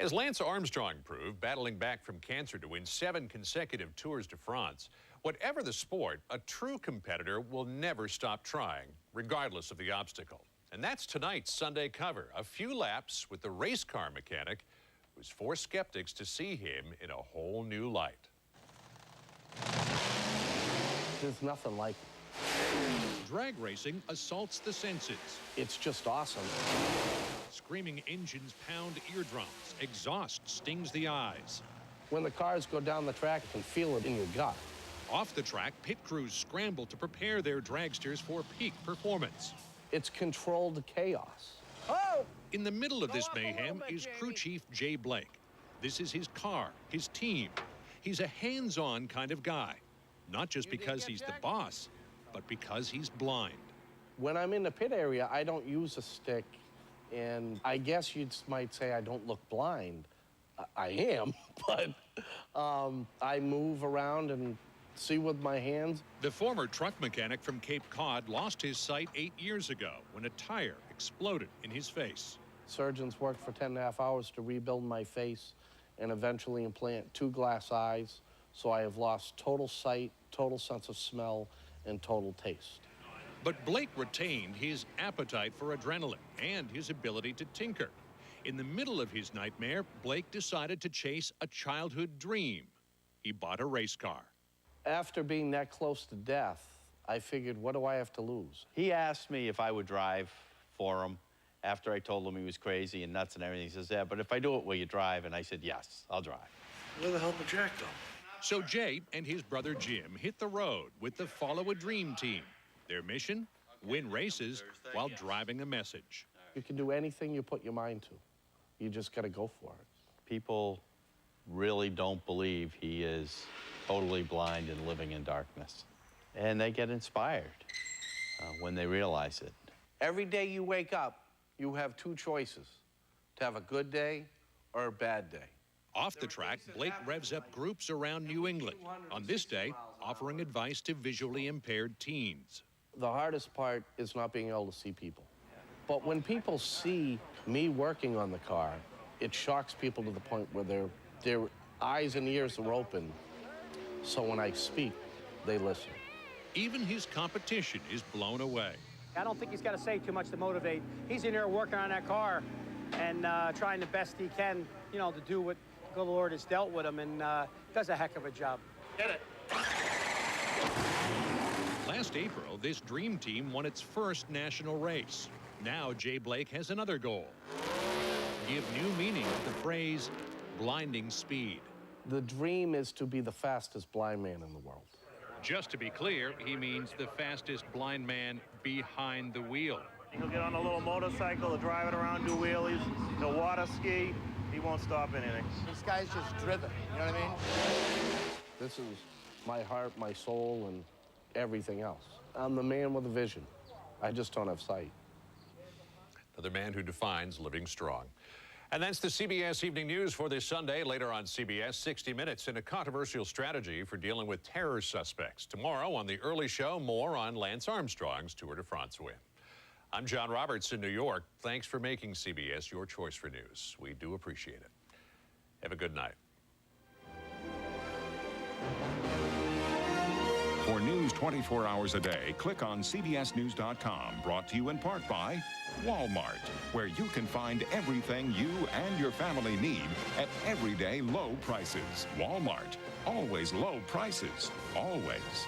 As Lance Armstrong proved, battling back from cancer to win 7 consecutive Tours de France, whatever the sport, a true competitor will never stop trying, regardless of the obstacle. And that's tonight's Sunday cover, a few laps with the race car mechanic who's forced skeptics to see him in a whole new light. There's nothing like it. Drag racing assaults the senses. It's just awesome. Screaming engines pound eardrums. Exhaust stings the eyes. When the cars go down the track, you can feel it in your gut. Off the track, pit crews scramble to prepare their dragsters for peak performance. It's controlled chaos. Oh! In the middle of this mayhem is crew chief Jay Blake. This is his car, his team. He's a hands-on kind of guy. Not just because he's the boss, but because he's blind. When I'm in the pit area, I don't use a stick, and I guess you might say I don't look blind. I am, but I move around and see with my hands. The former truck mechanic from Cape Cod lost his sight 8 years ago when a tire exploded in his face. Surgeons worked for 10.5 hours to rebuild my face and eventually implant 2 glass eyes, so I have lost total sight, total sense of smell, and total taste. But Blake retained his appetite for adrenaline and his ability to tinker. In the middle of his nightmare, Blake decided to chase a childhood dream. He bought a race car. After being that close to death, I figured, what do I have to lose? He asked me if I would drive for him after I told him he was crazy and nuts and everything. He says, yeah, but if I do it, will you drive? And I said, yes, I'll drive. Where the hell did Jack go? So Jay and his brother Jim hit the road with the Follow a Dream team. Their mission, win races while driving a message. You can do anything you put your mind to. You just got to go for it. People really don't believe he is totally blind and living in darkness. And they get inspired when they realize it. Every day you wake up, you have 2 choices, to have a good day or a bad day. Off the track, Blake revs up groups around New England. On this day, offering advice to visually impaired teens. The hardest part is not being able to see people. But when people see me working on the car, it shocks people to the point where their eyes and ears are open. So when I speak, they listen. Even his competition is blown away. I don't think he's got to say too much to motivate. He's in there working on that car and trying the best he can, you know, to do what the Lord has dealt with him, and does a heck of a job. Get it. Last April, this dream team won its first national race. Now Jay Blake has another goal. Give new meaning to the phrase, blinding speed. The dream is to be the fastest blind man in the world. Just to be clear, he means the fastest blind man behind the wheel. He'll get on a little motorcycle, he'll drive it around, do wheelies, he'll water ski. He won't stop anything. This guy's just driven, you know what I mean? This is my heart, my soul, and everything else. I'm the man with a vision. I just don't have sight. Another man who defines living strong. And that's the CBS Evening News for this Sunday. Later on CBS, 60 Minutes in a controversial strategy for dealing with terror suspects. Tomorrow on The Early Show, more on Lance Armstrong's Tour de France win. I'm John Roberts in New York. Thanks for making CBS your choice for news. We do appreciate it. Have a good night. For news 24 hours a day, click on CBSNews.com. Brought to you in part by Walmart, where you can find everything you and your family need at everyday low prices. Walmart, always low prices, always.